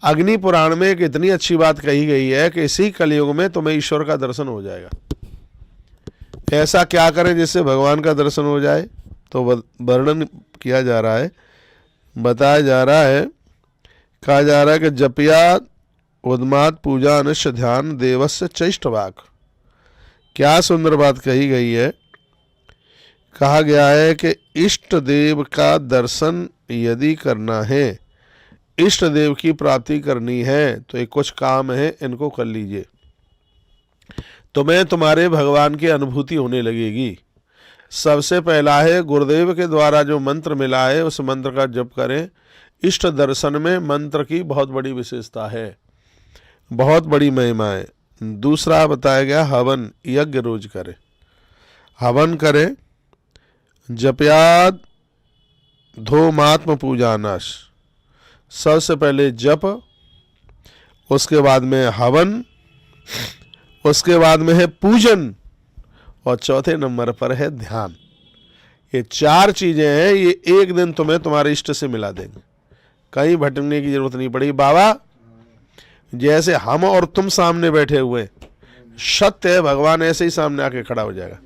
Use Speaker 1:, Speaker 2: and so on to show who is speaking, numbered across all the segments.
Speaker 1: अग्नि पुराण में एक इतनी अच्छी बात कही गई है कि इसी कलयुग में तुम्हें ईश्वर का दर्शन हो जाएगा। ऐसा क्या करें जिससे भगवान का दर्शन हो जाए? तो वर्णन किया जा रहा है, बताया जा रहा है, कहा जा रहा है कि जपया उन्माद पूजा अनुष्य ध्यान देवस्य चैष्टवाक। क्या सुंदर बात कही गई है। कहा गया है कि इष्ट देव का दर्शन यदि करना है, इष्ट देव की प्राप्ति करनी है, तो एक कुछ काम है, इनको कर लीजिए। तुम्हें तुम्हारे भगवान की अनुभूति होने लगेगी। सबसे पहला है गुरुदेव के द्वारा जो मंत्र मिला है उस मंत्र का जप करें। इष्ट दर्शन में मंत्र की बहुत बड़ी विशेषता है, बहुत बड़ी महिमा है। दूसरा बताया गया हवन, यज्ञ रोज करें, हवन करें। जपयाद धूमात्म पूजानाश, सबसे पहले जप, उसके बाद में हवन, उसके बाद में है पूजन, और चौथे नंबर पर है ध्यान। ये चार चीजें हैं, ये एक दिन तुम्हें तुम्हारे इष्ट से मिला देंगे, कहीं भटकने की जरूरत नहीं पड़ेगी। बाबा जैसे हम और तुम सामने बैठे हुए, सत्य है, भगवान ऐसे ही सामने आके खड़ा हो जाएगा,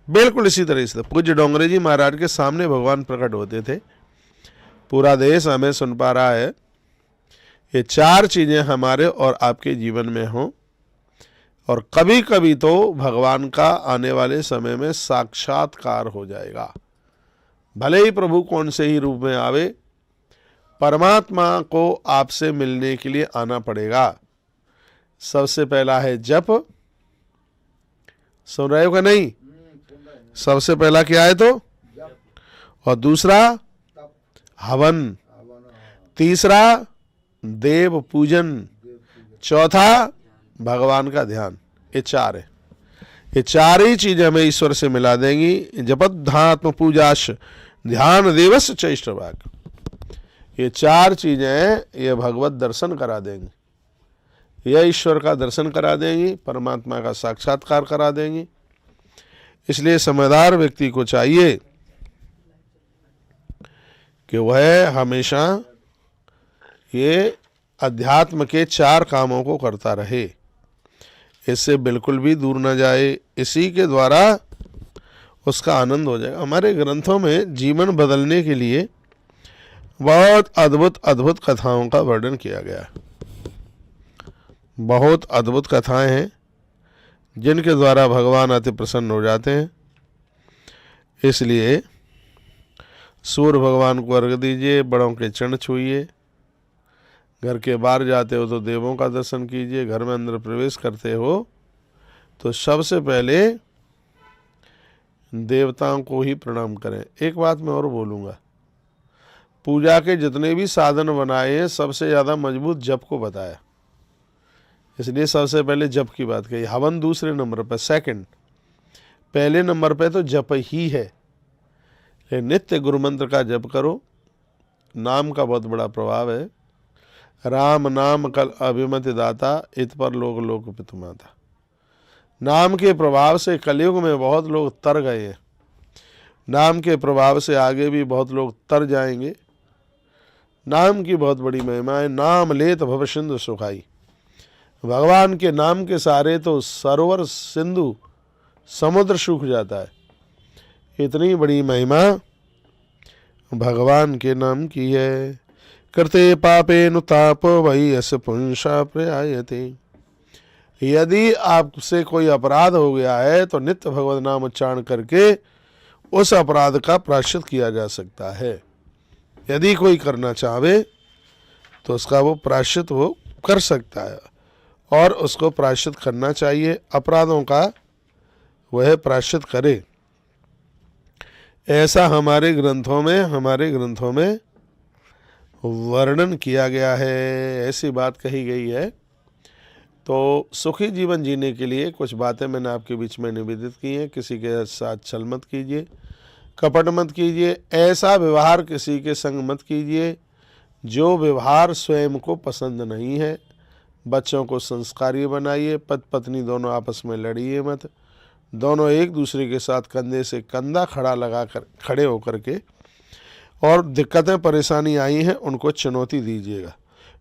Speaker 1: बिल्कुल इसी तरह से। पूज्य डोंगरे जी महाराज के सामने भगवान प्रकट होते थे। पूरा देश हमें सुन पा रहा है। ये चार चीजें हमारे और आपके जीवन में हों, और कभी कभी तो भगवान का आने वाले समय में साक्षात्कार हो जाएगा। भले ही प्रभु कौन से ही रूप में आवे, परमात्मा को आपसे मिलने के लिए आना पड़ेगा। सबसे पहला है जप, सुन रहे हो क्या? नहीं, सबसे पहला क्या है तो, और दूसरा हवन, तीसरा देव पूजन, चौथा भगवान का ध्यान। ये चार है, ये चार ही चीजें हमें ईश्वर से मिला देंगी। जपध्यात्म पूजाश ध्यान देवस्य चैष्टवाक, ये चार चीजें ये भगवत दर्शन करा देंगी, यह ईश्वर का दर्शन करा देंगी, परमात्मा का साक्षात्कार करा देंगी। इसलिए समझदार व्यक्ति को चाहिए कि वह हमेशा ये अध्यात्म के चार कामों को करता रहे, इससे बिल्कुल भी दूर न जाए। इसी के द्वारा उसका आनंद हो जाएगा। हमारे ग्रंथों में जीवन बदलने के लिए बहुत अद्भुत अद्भुत कथाओं का वर्णन किया गया है। बहुत अद्भुत कथाएं हैं जिनके द्वारा भगवान अति प्रसन्न हो जाते हैं। इसलिए सूर्य भगवान को अर्घ्य दीजिए, बड़ों के चरण छूइए, घर के बाहर जाते हो तो देवों का दर्शन कीजिए, घर में अंदर प्रवेश करते हो तो सबसे पहले देवताओं को ही प्रणाम करें। एक बात मैं और बोलूँगा, पूजा के जितने भी साधन बनाए हैं सबसे ज़्यादा मजबूत जप को बताया, इसलिए सबसे पहले जप की बात कही। हवन दूसरे नंबर पर, सेकंड, पहले नंबर पे तो जप ही है। नित्य गुरु मंत्र का जप करो, नाम का बहुत बड़ा प्रभाव है। राम नाम कल अभिमति दाता, इत पर लोक लोक पितुमाता। नाम के प्रभाव से कलयुग में बहुत लोग तर गए हैं, नाम के प्रभाव से आगे भी बहुत लोग तर जाएंगे। नाम की बहुत बड़ी महिमा है। नाम लेत भव सिंधु सुखाई, भगवान के नाम के सहारे तो सरोवर सिंधु समुद्र सूख जाता है। इतनी बड़ी महिमा भगवान के नाम की है। करते पापे नुताप वही अस पुंसा प्रयायते। यदि आपसे कोई अपराध हो गया है तो नित्य भगवत नाम उच्चारण करके उस अपराध का प्रायश्चित किया जा सकता है। यदि कोई करना चाहे तो उसका वो प्रायश्चित वो कर सकता है, और उसको प्रायश्चित करना चाहिए। अपराधों का वह प्रायश्चित करे, ऐसा हमारे ग्रंथों में वर्णन किया गया है, ऐसी बात कही गई है। तो सुखी जीवन जीने के लिए कुछ बातें मैंने आपके बीच में निवेदित की हैं। किसी के साथ छल मत कीजिए, कपट मत कीजिए, ऐसा व्यवहार किसी के संग मत कीजिए जो व्यवहार स्वयं को पसंद नहीं है। बच्चों को संस्कारी बनाइए, पति पत्नी दोनों आपस में लड़िए मत, दोनों एक दूसरे के साथ कंधे से कंधा खड़े होकर के, और दिक्कतें परेशानी आई हैं उनको चुनौती दीजिएगा।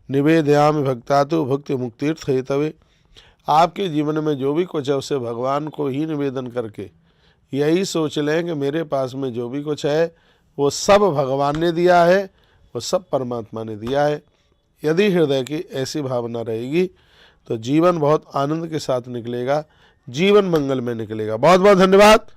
Speaker 1: निवेदयामि भक्तातु भक्ति मुक्तिर्थ हेतवे। आपके जीवन में जो भी कुछ है उसे भगवान को ही निवेदन करके यही सोच लें कि मेरे पास में जो भी कुछ है वो सब भगवान ने दिया है, वो सब परमात्मा ने दिया है। यदि हृदय की ऐसी भावना रहेगी तो जीवन बहुत आनंद के साथ निकलेगा, जीवन मंगल में निकलेगा। बहुत बहुत धन्यवाद।